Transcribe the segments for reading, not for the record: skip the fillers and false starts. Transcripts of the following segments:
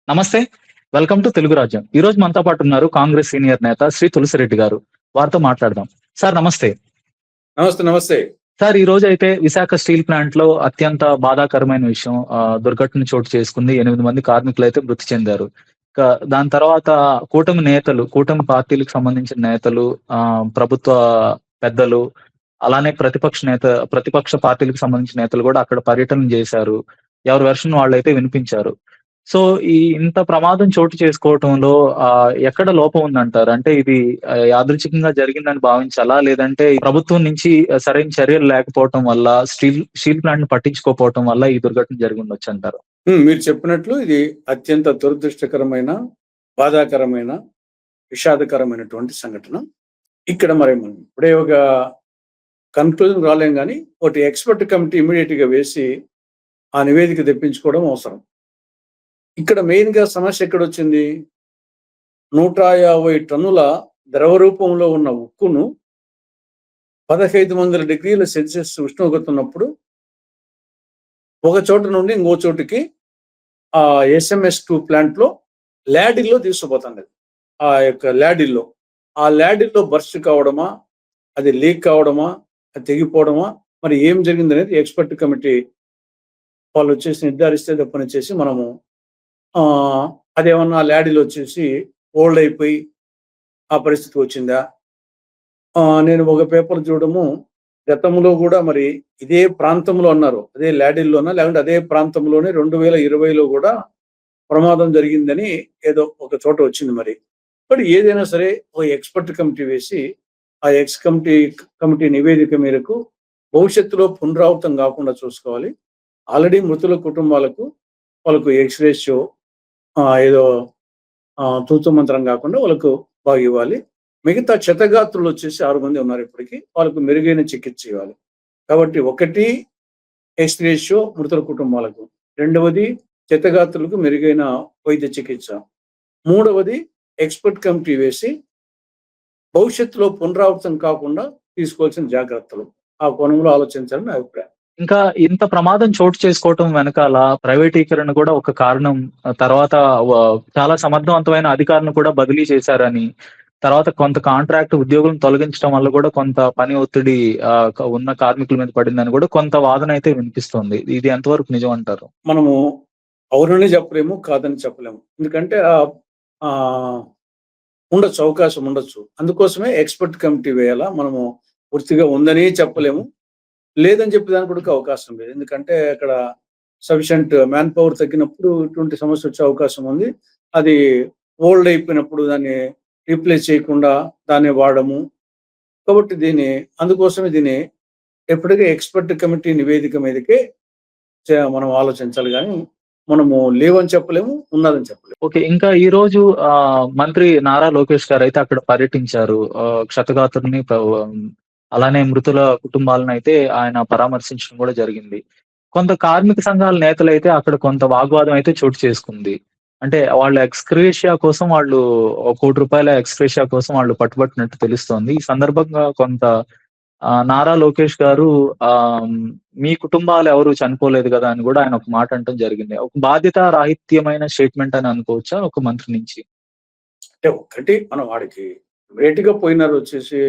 నమస్తే. Welcome to Telugu రాజ్యం. ఈ రోజు మనతో పాటు ఉన్నారు కాంగ్రెస్ సీనియర్ నేత శ్రీ తులసిరెడ్డి గారు. వారితో మాట్లాడదాం. సార్ నమస్తే. నమస్తే. నమస్తే. సార్ ఈ రోజైతే విశాఖ స్టీల్ ప్లాంట్‌లో అత్యంత బాధాకరమైన విషయం దుర్ఘటన చోటు చేసుకుంది. 8 మంది కార్మికులైతే మృతి చెందారు. దాని తర్వాత కూటమి పార్టీలకు సంబంధించిన నేతలు, ప్రభుత్వ పెద్దలు, అలానే ప్రతిపక్ష పార్టీలకు సంబంధించిన నేతలు గూడా అక్కడ పర్యటన జేశారు. ఎవరి వెర్షన్ వాళ్ళైతే వినిపించారు. సో, ఇంత ప్రమాదం చోటు చేసుకోవటంలో ఎక్కడ లోపం ఉందంటారు? అంటే ఇది యాదృచ్ఛికంగా జరిగిందని భావించాలా? లేదంటే ఈ ప్రభుత్వం నుంచి సరైన చర్యలు లేకపోవటం వల్ల, స్టీల్ ప్లాంట్‌ని పట్టించుకోకపోవటం వల్ల ఈ దుర్ఘటన జరిగుండొచ్చంటారా? మీరు చెప్పినట్లు ఇది అత్యంత దురదృష్టకరమైన, బాధాకరమైన, విషాదకరమైనటువంటి సంఘటన. ఇక్కడ మరి మనం ఇప్పుడే ఒక కన్క్లూజన్ రాలేం గానీ, ఒకటి ఎక్స్‌పర్ట్ కమిటీ ఇమ్మీడియేట్‌గా వేసి ఆ నివేదిక తెప్పించుకోవడం అవసరం. ఇక్కడ మెయిన్‌గా సమస్య ఎక్కడొచ్చింది? 150 టన్నుల ద్రవ రూపంలో ఉన్న ఉక్కును 1500 డిగ్రీల సెల్సియస్ ఉష్ణోగ్రత ఉన్నప్పుడు ఒక చోట నుండి ఇంకో చోటుకి SMS2 ప్లాంట్‌లో ల్యాడిల్‌లో తీసుకుపోతాండది. ఆ యొక్క ల్యాడిల్‌లో. ఆ ల్యాడిల్‌లో బర్స్ట్ కావడమా? అది లీక్ కావడమా? అది తెగిపోవడమా? మరి ఏం జరిగిందనేది ఎక్స్‌పర్ట్ కమిటీ వాళ్ళొచ్చేసి నిర్ధారిస్తే తప్పనిచ్చేసి మనము అదేమన్నా ల్యాడిల్ వచ్చేసి ఓల్డ్ అయిపోయి ఆ పరిస్థితి వచ్చిందా? నేను ఒక పేపర్ చూడడము, గతంలో కూడా మరి ఇదే ప్రాంతంలో అన్నారు. అదే ల్యాడిల్‌లోనా లేకుంటే అదే ప్రాంతంలోనే 2020లో కూడా ప్రమాదం జరిగిందని ఏదో ఒక చోట వచ్చింది మరి. బట్ ఏదైనా సరే ఒక ఎక్స్‌పర్ట్ కమిటీ వేసి ఆ కమిటీ నివేదిక మేరకు భవిష్యత్తులో పునరావృతం కాకుండా చూసుకోవాలి. ఆల్రెడీ మృతుల కుటుంబాలకు వాళ్ళకు ఎక్స్-రేషియో ఏదో తూతు మంత్రం కాకుండా వాళ్ళకు బాగా ఇవ్వాలి. మిగతా క్షతగాత్రులు వచ్చేసి 6 మంది ఉన్నారు ఇప్పటికి. వాళ్ళకు మెరుగైన చికిత్స ఇవ్వాలి. కాబట్టి ఒకటి ఎక్స్-రేషియో మృతుల కుటుంబాలకు, రెండవది క్షతగాత్రులకు మెరుగైన వైద్య చికిత్స, మూడవది ఎక్స్‌పర్ట్ కమిటీ వేసి భవిష్యత్తులో పునరావృతం కాకుండా తీసుకోవాల్సిన జాగ్రత్తలు ఆ కోణంలో ఆలోచించాలని నా అభిప్రాయం. ఇంకా ఇంత ప్రమాదం చోటు చేసుకోవటం వెనకాల ప్రైవేటీకరణ కూడా ఒక కారణం. తర్వాత చాలా సమర్థవంతమైన అధికారులను కూడా బదిలీ చేశారని, తర్వాత కొంత కాంట్రాక్ట్ ఉద్యోగులను తొలగించడం వల్ల కూడా కొంత పని ఒత్తిడి ఉన్న కార్మికుల మీద పడిందని కూడా కొంత వాదన అయితే వినిపిస్తోంది. ఇది ఎంతవరకు నిజం అంటారు? మనము అవునని చెప్పలేము, కాదని చెప్పలేము. ఎందుకంటే ఉండొచ్చు, అవకాశం ఉండొచ్చు. అందుకోసమే ఎక్స్‌పర్ట్ కమిటీ వేయాలా. మనము పూర్తిగా ఉందని చెప్పలేము, లేదని చెప్పేదానికి కూడా అవకాశం లేదు. ఎందుకంటే అక్కడ సఫిషియంట్ మ్యాన్ పవర్ తగ్గినప్పుడు ఇటువంటి సమస్య వచ్చే అవకాశం ఉంది. అది ఓల్డ్ అయిపోయినప్పుడు దాన్ని రీప్లేస్ చేయకుండా దాన్ని వాడము. కాబట్టి అందుకోసమే దీన్ని ఎప్పటికీ ఎక్స్‌పర్ట్ కమిటీ నివేదిక మీదకే మనం ఆలోచించాలి గానీ, మనము లేవని చెప్పలేము, ఉన్నదని చెప్పలేము. ఓకే. ఇంకా ఈ రోజు మంత్రి నారా లోకేష్ గారైతే అక్కడ పర్యటించారు. క్షతగాత్రుల్ని అలానే మృతుల కుటుంబాలనైతే ఆయన పరామర్శించడం కూడా జరిగింది. కొంత కార్మిక సంఘాల నేతలైతే అక్కడ కొంత వాగ్వాదం అయితే చోటు చేసుకుంది. అంటే వాళ్ళ ఎక్స్‌గ్రేషియా కోసం వాళ్ళు రూ. 1,00,00,000 ఎక్స్‌గ్రేషియా కోసం వాళ్ళు పట్టుబట్టినట్టు తెలుస్తోంది. ఈ సందర్భంగా కొంత నారా లోకేష్ గారు మీ కుటుంబాలు ఎవరు చనిపోలేదు గదా! అని గూడా ఆయన ఒక మాట అనటం జరిగింది. ఒక బాధ్యతా రాహిత్యమైన స్టేట్‌మెంట్ అని అనుకోవచ్చా ఒక మంత్రి నుంచి? అంటే ఒక్కటి మనం వాడికి ఇమ్మీడియేట్‌గా పోయినారు వచ్చేసి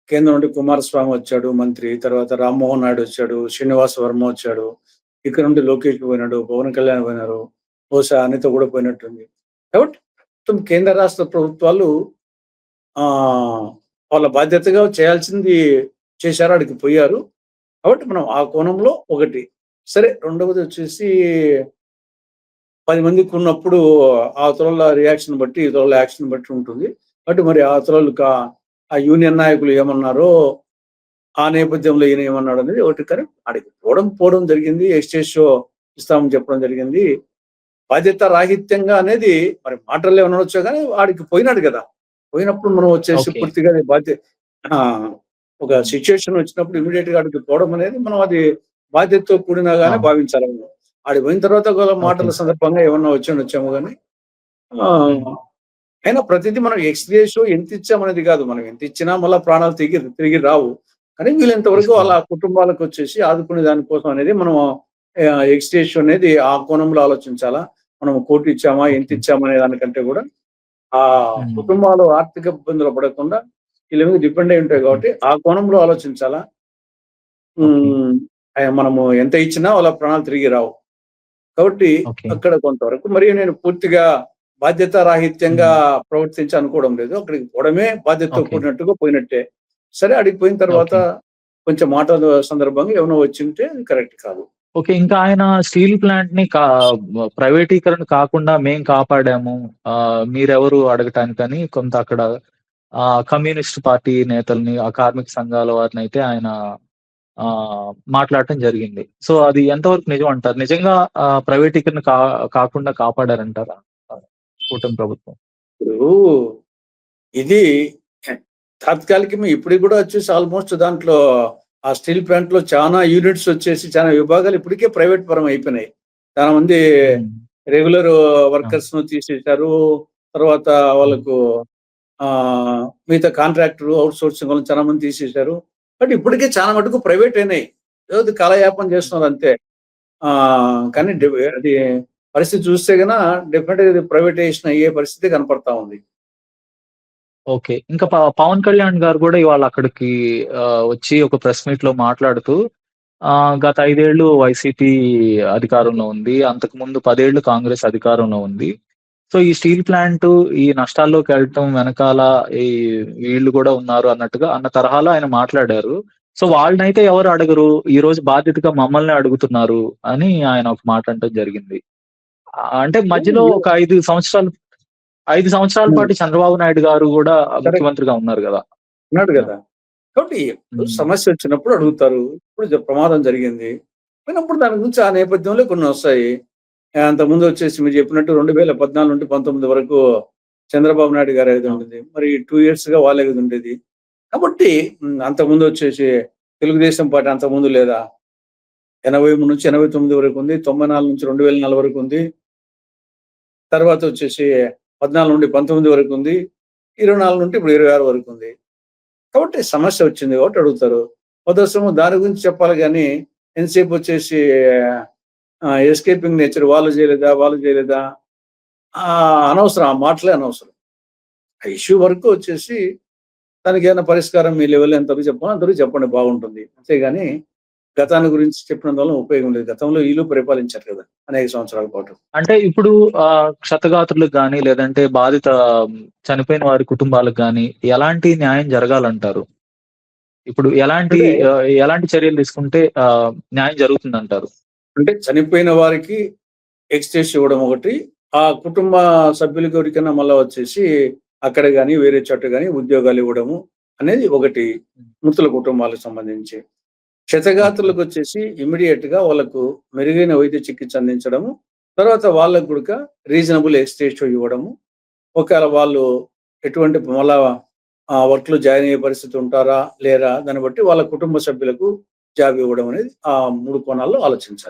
కేంద్రం నుండి కుమారస్వామి వచ్చాడు మంత్రి. తర్వాత రామ్మోహన్ నాయుడు వచ్చాడు, శ్రీనివాస్ వర్మ వచ్చాడు. ఇక్కడ నుండి లోకేష్ పోయినాడు, పవన్ కళ్యాణ్ పోయినారు. బహుశా అనిత కూడా పోయినట్టుంది. కాబట్టి మొత్తం కేంద్ర రాష్ట్ర ప్రభుత్వాలు వాళ్ళ బాధ్యతగా చేయాల్సింది చేశారు, ఆడికి పోయారు. కాబట్టి మనం ఆ కోణంలో ఒకటి. సరే, రెండవది వచ్చేసి 10 మందికి ఉన్నప్పుడు అవతలోళ్ళ రియాక్షన్ బట్టి, ఇతరుల యాక్షన్ బట్టి ఉంటుంది. కాబట్టి మరి అవతలోళ్ళు ఆ యూనియన్ నాయకులు ఏమన్నారో, ఆ నేపథ్యంలో ఈయన ఏమన్నాడు అనేది ఒకటి. కానీ ఆడికి పోవడం జరిగింది. ఎక్స్‌గ్రేషియో ఇస్తామని చెప్పడం జరిగింది. బాధ్యత రాహిత్యంగా అనేది మరి మాటల్లో ఏమన్నా అనొచ్చో కానీ ఆడికి పోయినాడు కదా! పోయినప్పుడు మనం వచ్చేసి ఓకే. పూర్తిగా ఒక సిట్యుయేషన్ వచ్చినప్పుడు ఇమ్మీడియేట్‌గా ఆడికి పోవడం అనేది మనం అది బాధ్యతతో కూడినగానే భావించాలి. ఆడికి పోయిన తర్వాత ఒకవేళ మాటల సందర్భంగా ఏమన్నా వచ్చామో గానీ అయినా ప్రతిదీ మనం ఎక్స్‌గ్రేషియో ఎంత ఇచ్చామనేది కాదు. మనం ఎంత ఇచ్చినా మళ్ళా ప్రాణాలు తిరిగి రావు. కానీ వీళ్ళంత వరకు వాళ్ళ కుటుంబాలకు వచ్చేసి ఆదుకునే దానికోసం అనేది మనం ఎక్స్‌గ్రేషియో అనేది ఆ కోణంలో ఆలోచించాలా. మనం కోటి ఇచ్చామా, ఎంత ఓకే. ఇచ్చామా అనే దానికంటే కూడా ఆ హ్మ్. కుటుంబాలు ఆర్థిక ఇబ్బందులు పడకుండా వీళ్ళ మీద డిపెండ్ అయి ఉంటాయి ఓకే. కాబట్టి ఆ కోణంలో ఆలోచించాలా. ఓకే. హ్మ్. మనము ఎంత ఇచ్చినా వాళ్ళ ప్రాణాలు తిరిగి రావు. కాబట్టి ఓకే. అక్కడ కొంతవరకు మరి నేను పూర్తిగా బాధ్యతారాహిత్యంగా హ్మ్. ప్రవర్తించి అనుకోవడం లేదు. అక్కడికి పోవడమే బాధ్యతతో ఓకే. కూడినట్టుగా పోయినట్టే. సరే అక్కడికి పోయిన తర్వాత ఓకే. కొంచెం మాటల సందర్భంగా ఏమైనా వచ్చింటే అది కరెక్ట్ కాదు. ఓకే. ఇంకా ఆయన స్టీల్ ప్లాంట్‌ని ప్రైవేటీకరణ కాకుండా మేము కాపాడాము. మీరెవరు అడగటానికని కొంత అక్కడ కమ్యూనిస్ట్ పార్టీ నేతల్ని, ఆ కార్మిక సంఘాల వారినైతే ఆయన మాట్లాడటం జరిగింది. సో, అది ఎంతవరకు నిజం అంటారు? నిజంగా ప్రైవేటీకరణ కాకుండా కాపాడారంటారా? కూటమి ప్రభుత్వం. ఇప్పుడు ఇది తాత్కాలికమే ఇప్పటికి కూడా వచ్చేసి ఆల్మోస్ట్ దాంట్లో ఆ స్టీల్ ప్లాంట్‌లో చానా యూనిట్స్ వచ్చేసి చానా విభాగాలు ఇప్పటికే ప్రైవేట్ పరం అయిపోయినాయి. చాలా మంది హ్మ్. రెగ్యులర్ అవును. వర్కర్స్‌ను తీసేశారు. తర్వాత హ్మ్. వాళ్ళకు మిగతా కాంట్రాక్టర్ ఔట్‌సోర్సింగ్ వాళ్ళని చాలా మంది తీసేశారు. బట్ ఇప్పటికే చాలా మటుకు ప్రైవేట్ అయినాయి. ఏదో కాలయాపన హ్మ్. చేస్తున్నారు అంతే. కానీ ఓకే. అది పరిస్థితి చూస్తే గన డెఫినిట్‌గా ఇది ప్రైవేటైజేషన్ అయ్యే పరిస్థితి కనపడతా ఉంది. ఓకే. ఇంకా పవన్ కళ్యాణ్ గారు గూడా ఇవాళ అక్కడికి వచ్చి ఒక ప్రెస్ మీట్‌లో మాట్లాడుతూ గత 5 ఏళ్ళు వైసీపీ అధికారంలో ఉంది. అంతకుముందు 10 ఏళ్ళు కాంగ్రెస్ అధికారంలో ఉంది. సో, ఈ స్టీల్ ప్లాంటు ఈ నష్టాల్లోకెళ్ళటం వెనకాల ఈ వీళ్ళు గూడా ఉన్నారు అన్నట్టుగా అన్న తరహాలో ఆయన మాట్లాడారు. సో, వాళ్ళనైతే ఎవరు అడగరు. ఈరోజు బాధ్యతగా మమ్మల్నే అడుగుతున్నారు అని ఆయన ఒక మాట అనటం జరిగింది. అంటే మధ్యలో ఒక 5 సంవత్సరాల హ్మ్. పాటు చంద్రబాబు నాయుడు గారు గూడా కరెక్ట్. ముఖ్యమంత్రిగా ఉన్నారు గదా! అన్నాడు యాహ్! గదా! కాబట్టి ఎప్పుడు హ్మ్. సమస్యొచ్చినప్పుడు అడుగుతారు. ఇప్పుడు ప్రమాదం జరిగింది. పోయినప్పుడు దాని గురించి ఆ నేపథ్యంలో కొన్నొస్తాయి. అంతకుముందు వచ్చేసి మీరు చెప్పినట్టు 2014 నుండి 19 వరకు చంద్రబాబు నాయుడు గారి ఆ! ఉండేది. మరి 2 ఇయర్స్‌గా వాళ్ళే ఉండేది. కాబట్టి అంతకుముందు వచ్చేసి తెలుగుదేశం పార్టీ అంతకుముందు లేదా? 83 నుంచి 89 వరకుంది. 94 నుంచి 2004 వరకుంది. తర్వాత వచ్చేసి 14 నుండి 19 వరకుంది. 24 నుండి ఇప్పుడు 26 వరకుంది. కాబట్టి సమస్య వచ్చింది కాబట్టి అడుగుతారు. మొదటి దాని గురించి చెప్పాలి గానీ, ఎంతసేపు వచ్చేసి ఎస్కేపింగ్ నేచర్ వాళ్ళు చేయలేదా? వాళ్ళు చేయలేదా? అనవసరం. ఆ మాటలే అనవసరం. ఆ ఇష్యూ వరకు వచ్చేసి దానికేమైనా పరిష్కారం మీ లెవెల్‌లో ఎంతవరకు చెప్పాలో అంతవరకు చెప్పండి బాగుంటుంది. అంతేగాని గతాన్ని గురించి చెప్పినందు వల్ల ఉపయోగం లేదు. గతంలో ఈళ్ళు పరిపాలించారు కదా! అనేక సంవత్సరాల పాటు. అంటే ఇప్పుడు క్షతగాత్రులకు గాని, లేదంటే చనిపోయిన వారి కుటుంబాలకు గాని, ఎలాంటి న్యాయం జరగాలంటారు? ఇప్పుడు అంటే, ఎలాంటి చర్యలు తీసుకుంటే న్యాయం జరుగుతుందంటారు? అంటే చనిపోయిన వారికి ఎక్స్‌గ్రేషియా ఇవ్వడం ఒకటి. ఆ కుటుంబ సభ్యులకి ఎవరికైనా మళ్ళా వచ్చేసి అక్కడ గాని, వేరే చోట గాని ఉద్యోగాలివ్వడము అనేది ఒకటి. హ్మ్. మృతుల కుటుంబాలకు సంబంధించి. ఓకే. క్షతగాత్రులకొచ్చేసి ఇమ్మీడియేట్‌గా వాళ్ళకు మెరుగైన వైద్య చికిత్స అందించడము. తర్వాత వాళ్ళకి గూడక రీజనబుల్ ఎక్స్‌గ్రేషియా ఇవ్వడము. ఒకవేళ వాళ్ళు ఎటువంటి మళ్ళా వర్క్‌లో జాయిన్ అయ్యే పరిస్థితి ఉంటారా? లేరా? దాన్ని బట్టి వాళ్ళ కుటుంబ సభ్యులకు జాబ్ ఇవ్వడం అనేది ఆ 3 కోణాల్లో ఆలోచించాలి.